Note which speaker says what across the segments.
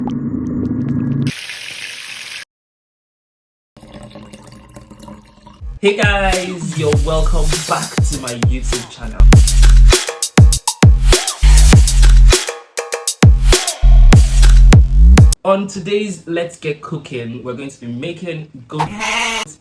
Speaker 1: Hey guys, you're welcome back to my YouTube channel. On today's Let's Get Cooking, we're going to be making goat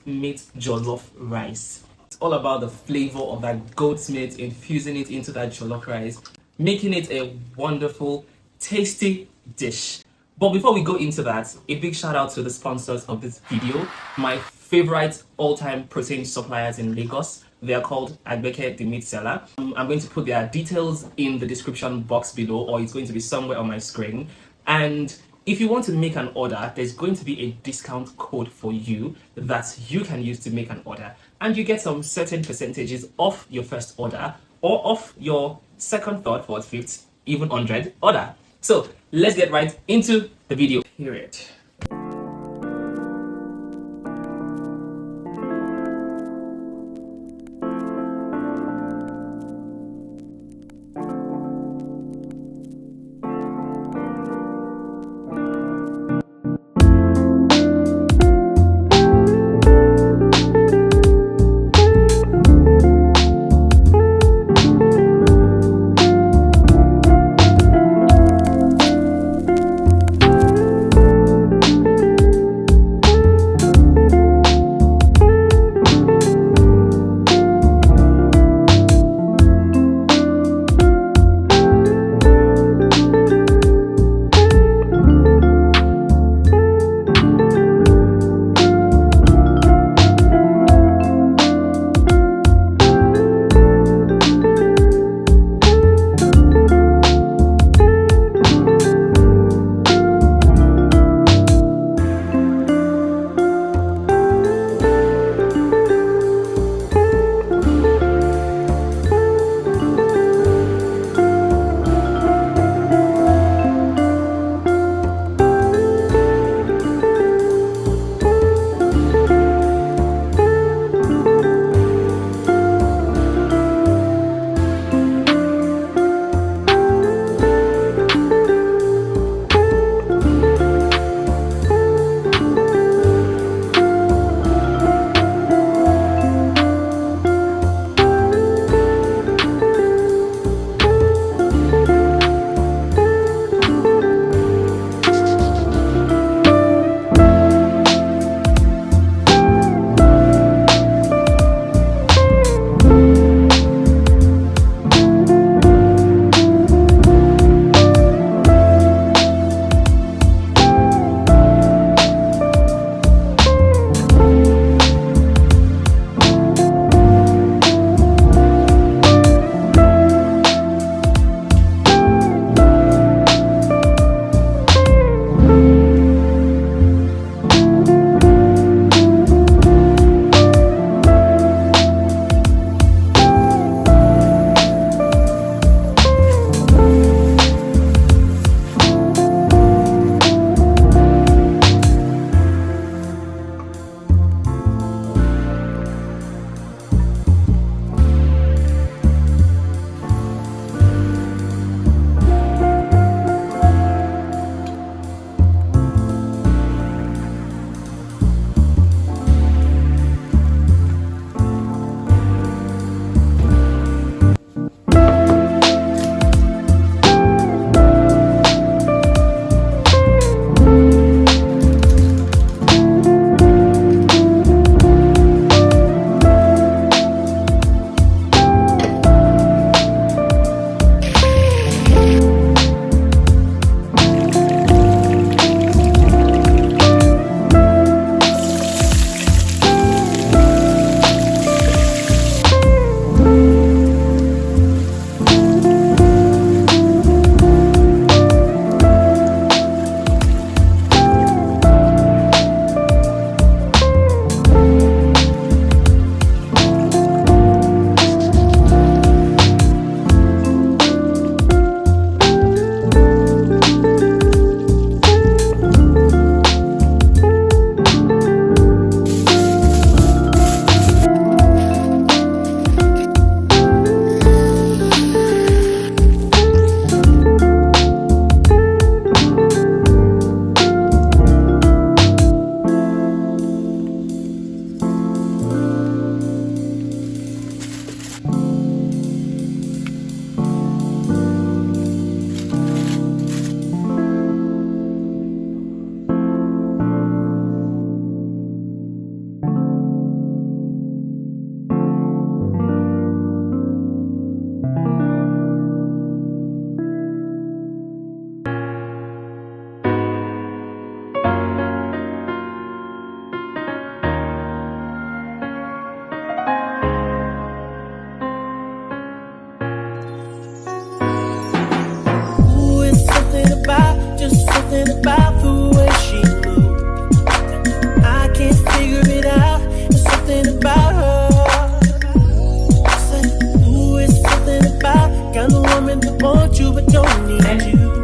Speaker 1: meat jollof rice. It's all about the flavor of that goat's meat, infusing it into that jollof rice, making it a wonderful, tasty dish. But before we go into that, a big shout out to the sponsors of this video, my favorite all-time protein suppliers in Lagos. They are called Agbeke the Meat Seller. I'm going to put their details in the description box below, or it's going to be somewhere on my screen. And if you want to make an order, there's going to be a discount code for you that you can use to make an order. And you get some certain percentages off your first order, or off your second, third, fourth, fifth, even 100 order. So let's get right into the video. Period.
Speaker 2: something about the way she moves. I can't figure it out. There's something about her. Say, ooh, it's something about kind of woman that wants you but don't need you.